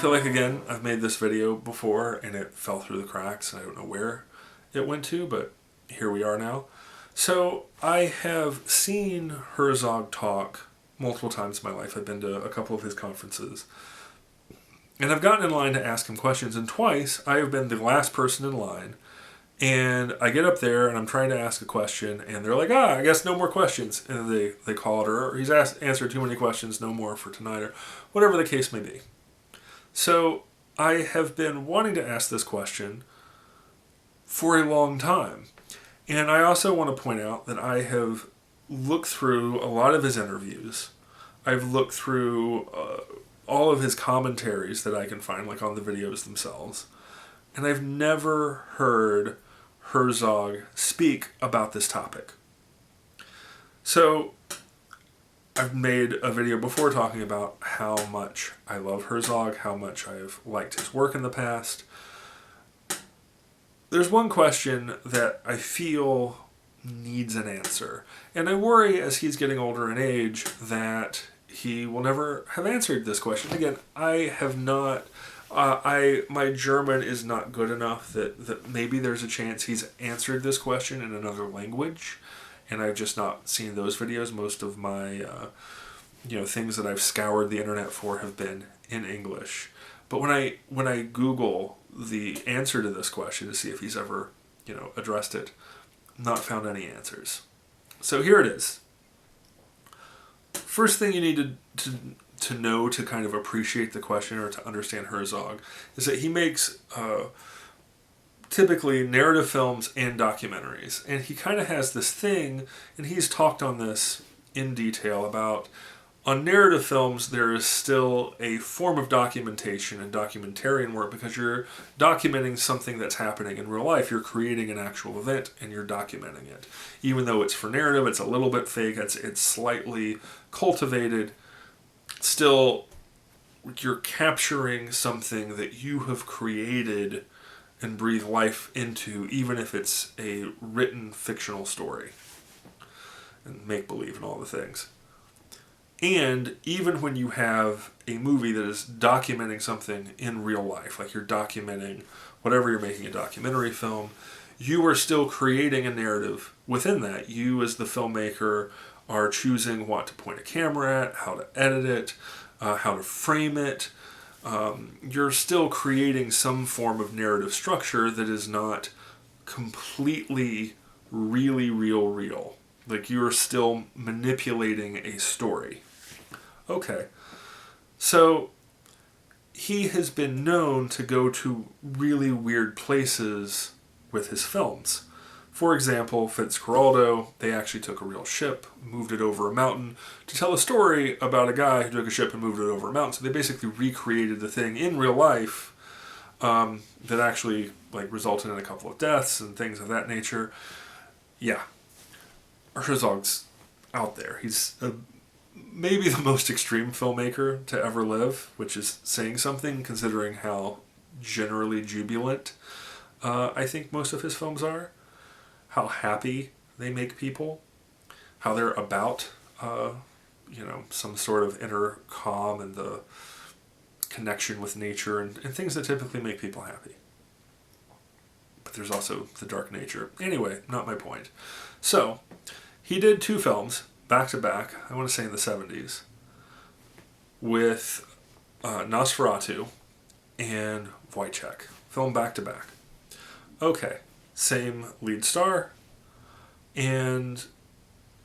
feel like, again, I've made this video before and it fell through the cracks. I don't know where it went to, but here we are now. So I have seen Herzog talk multiple times in my life. I've been to a couple of his conferences. And I've gotten in line to ask him questions, and twice I have been the last person in line. And I get up there and I'm trying to ask a question, and they're like, I guess no more questions. And they call it, or he's answered too many questions, no more for tonight, or whatever the case may be. So I have been wanting to ask this question for a long time. And I also want to point out that I have looked through a lot of his interviews. I've looked through all of his commentaries that I can find, like on the videos themselves. And I've never heard Herzog speak about this topic. So I've made a video before talking about how much I love Herzog, how much I've liked his work in the past. There's one question that I feel needs an answer. And I worry as he's getting older in age that he will never have answered this question. Again, I have not... my German is not good enough that maybe there's a chance he's answered this question in another language, and I've just not seen those videos. Most of my things that I've scoured the internet for have been in English. But when I Google the answer to this question to see if he's ever addressed it, not found any answers. So here it is. First thing you need to know to kind of appreciate the question or to understand Herzog is that he makes typically narrative films and documentaries. And he kind of has this thing, and he's talked on this in detail about on narrative films there is still a form of documentation and documentarian work because you're documenting something that's happening in real life. You're creating an actual event and you're documenting it. Even though it's for narrative, it's a little bit fake, it's slightly cultivated. Still, you're capturing something that you have created and breathed life into, even if it's a written fictional story and make-believe and all the things. And even when you have a movie that is documenting something in real life, like you're documenting whatever you're making a documentary film, you are still creating a narrative within that. You as the filmmaker are choosing what to point a camera at, how to edit it, how to frame it. You're still creating some form of narrative structure that is not completely really real. Like you're still manipulating a story. Okay. So he has been known to go to really weird places with his films. For example, Fitzcarraldo, they actually took a real ship, moved it over a mountain to tell a story about a guy who took a ship and moved it over a mountain. So they basically recreated the thing in real life that actually resulted in a couple of deaths and things of that nature. Yeah, Herzog's out there. He's maybe the most extreme filmmaker to ever live, which is saying something considering how generally jubilant I think most of his films are. How happy they make people, how they're about, some sort of inner calm and the connection with nature and things that typically make people happy. But there's also the dark nature. Anyway, not my point. So, he did 2 films, back to back, I want to say in the 70s, with Nosferatu and Wojciech. Film back to back. Okay. Same lead star, and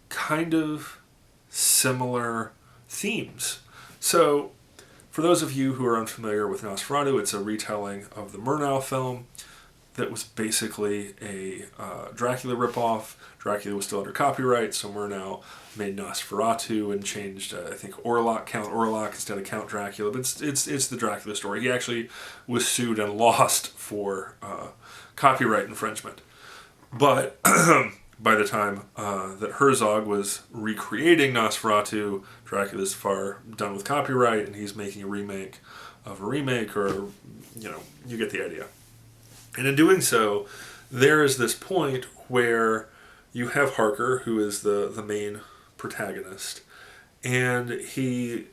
kind of similar themes. So, for those of you who are unfamiliar with Nosferatu, it's a retelling of the Murnau film that was basically a Dracula ripoff. Dracula was still under copyright, so Murnau made Nosferatu and changed, I think, Count Orlok instead of Count Dracula. But it's the Dracula story. He actually was sued and lost for copyright infringement. But by the time that Herzog was recreating Nosferatu, Dracula's far done with copyright, and he's making a remake of a remake, or, you get the idea. And in doing so, there is this point where you have Harker, who is the main protagonist, and he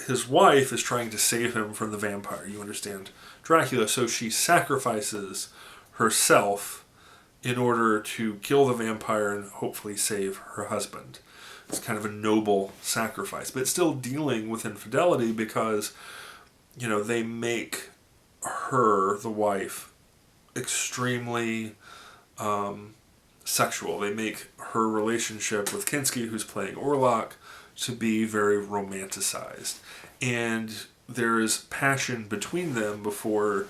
his wife is trying to save him from the vampire. You understand Dracula, so she sacrifices herself in order to kill the vampire and hopefully save her husband. It's kind of a noble sacrifice, but it's still dealing with infidelity because, they make her, the wife, extremely sexual. They make her relationship with Kinski, who's playing Orlok, to be very romanticized. And there is passion between them before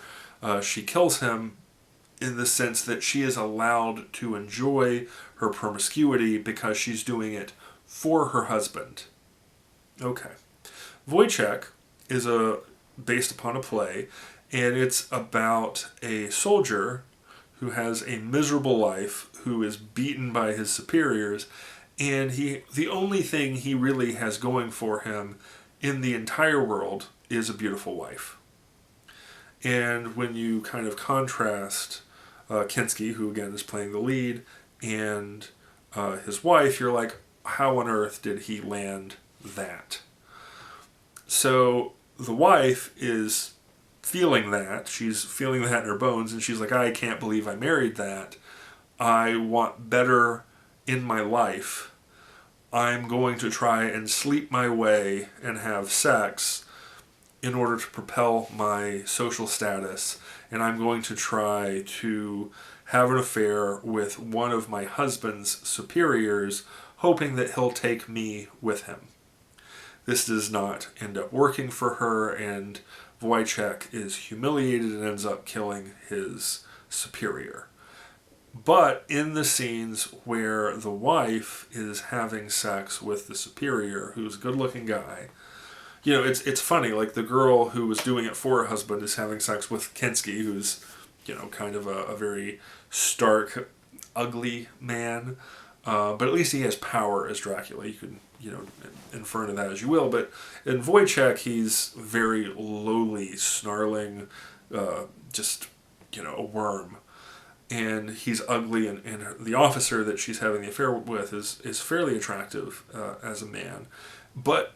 she kills him, in the sense that she is allowed to enjoy her promiscuity because she's doing it for her husband. Okay. Wojciech is based upon a play, and it's about a soldier who has a miserable life, who is beaten by his superiors, and the only thing he really has going for him in the entire world is a beautiful wife. And when you kind of contrast Kinski, who again is playing the lead, and his wife, you're like, how on earth did he land that? So the wife is feeling that. She's feeling that in her bones, and she's like, I can't believe I married that. I want better in my life. I'm going to try and sleep my way and have sex in order to propel my social status, and I'm going to try to have an affair with one of my husband's superiors, hoping that he'll take me with him. This does not end up working for her, and Wojciech is humiliated and ends up killing his superior. But in the scenes where the wife is having sex with the superior, who's a good-looking guy, it's funny, like the girl who was doing it for her husband is having sex with Kinski, who's, kind of a very stark, ugly man. But at least he has power as Dracula. You can, infer into that as you will. But in Wojciech, he's very lowly, snarling, just, a worm. And he's ugly, and the officer that she's having the affair with is fairly attractive as a man. But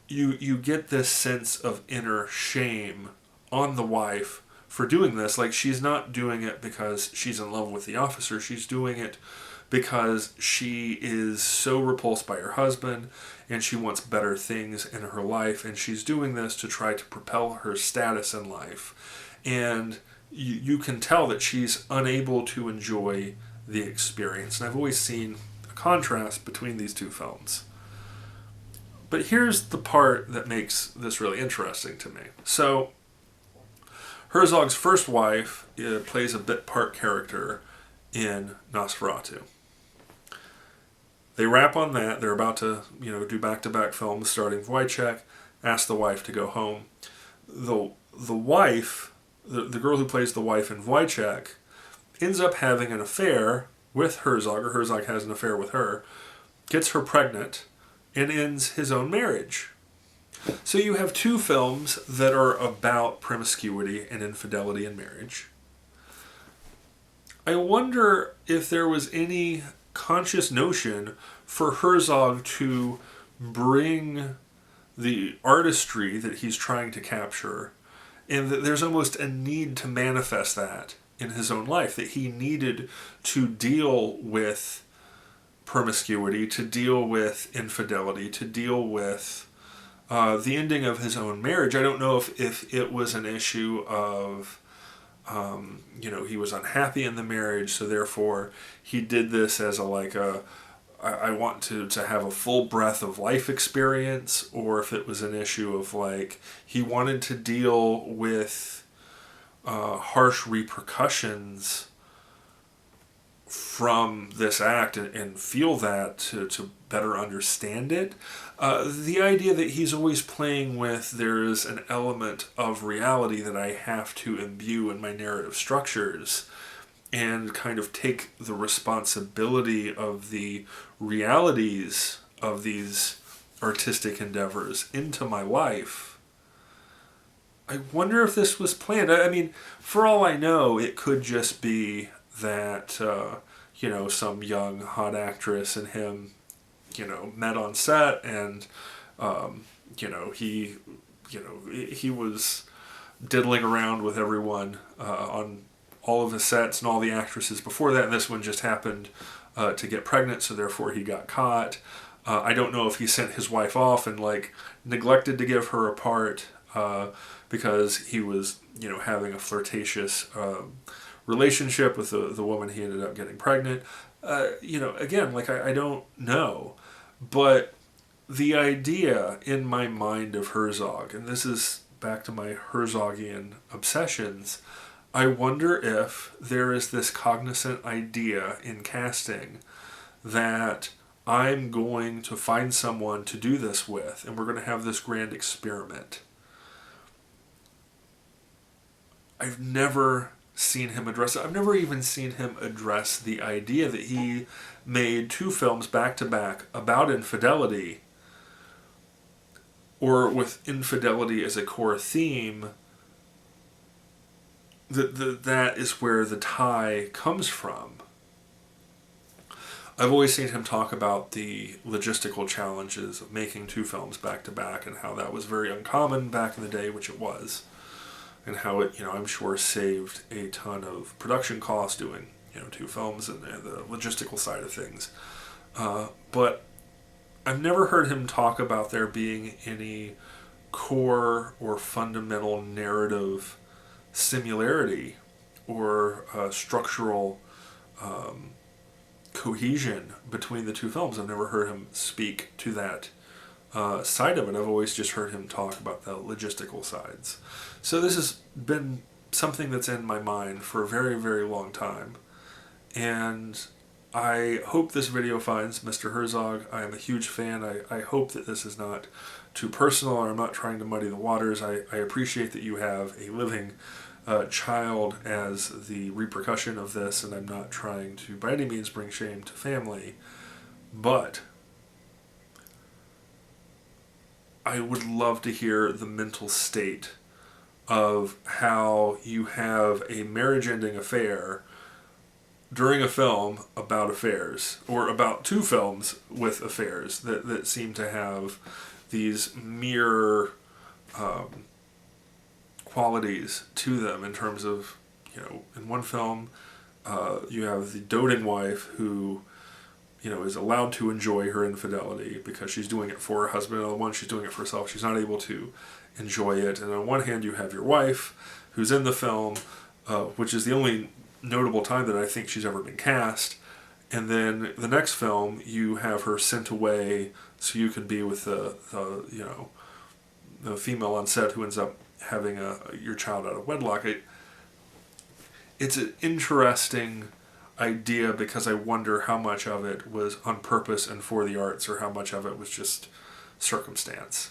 you get this sense of inner shame on the wife for doing this. Like, she's not doing it because she's in love with the officer. She's doing it because she is so repulsed by her husband, and she wants better things in her life, and she's doing this to try to propel her status in life. And you can tell that she's unable to enjoy the experience. And I've always seen a contrast between these two films. But here's the part that makes this really interesting to me. So, Herzog's first wife plays a bit part character in Nosferatu. They wrap on that. They're about to, do back-to-back films starting Wojciech, ask the wife to go home. The wife, the girl who plays the wife in Wojciech, ends up having an affair with Herzog, or Herzog has an affair with her, gets her pregnant, and ends his own marriage. So you have two films that are about promiscuity and infidelity in marriage. I wonder if there was any conscious notion for Herzog to bring the artistry that he's trying to capture, and that there's almost a need to manifest that in his own life, that he needed to deal with promiscuity, to deal with infidelity, to deal with the ending of his own marriage. I don't know if it was an issue of, he was unhappy in the marriage, so therefore he did this as I want to have a full breath of life experience, or if it was an issue of he wanted to deal with harsh repercussions from this act and feel that to better understand it. The idea that he's always playing with, there's an element of reality that I have to imbue in my narrative structures and kind of take the responsibility of the realities of these artistic endeavors into my life. I wonder if this was planned. I mean, for all I know, it could just be that, some young hot actress and him, met on set, and He, he was diddling around with everyone on all of his sets and all the actresses before that, and this one just happened to get pregnant, so therefore he got caught. I don't know if he sent his wife off and neglected to give her a part because he was having a flirtatious relationship with the woman he ended up getting pregnant. Again, I don't know, but the idea in my mind of Herzog, and this is back to my Herzogian obsessions, I wonder if there is this cognizant idea in casting that I'm going to find someone to do this with, and we're going to have this grand experiment. I've never seen him address it. I've never even seen him address the idea that he made 2 films back to back about infidelity, or with infidelity as a core theme. That is where the tie comes from. I've always seen him talk about the logistical challenges of making 2 films back to back, and how that was very uncommon back in the day, which it was, and how it, I'm sure, saved a ton of production costs doing 2 films and the logistical side of things. But I've never heard him talk about there being any core or fundamental narrative similarity or structural cohesion between the 2 films. I've never heard him speak to that side of it. I've always just heard him talk about the logistical sides. So this has been something that's in my mind for a very, very long time. And I hope this video finds Mr. Herzog. I am a huge fan. I hope that this is not too personal, or I'm not trying to muddy the waters. I appreciate that you have a living child as the repercussion of this, and I'm not trying to by any means bring shame to family, but I would love to hear the mental state of how you have a marriage-ending affair during a film about affairs, or about 2 films with affairs that seem to have these mirror qualities to them, in terms of, in one film you have the doting wife who is allowed to enjoy her infidelity because she's doing it for her husband. On the one, she's doing it for herself. She's not able to enjoy it. And on one hand, you have your wife who's in the film, which is the only notable time that I think she's ever been cast. And then the next film, you have her sent away so you can be with the female on set who ends up having your child out of wedlock. It's an interesting idea, because I wonder how much of it was on purpose and for the arts, or how much of it was just circumstance.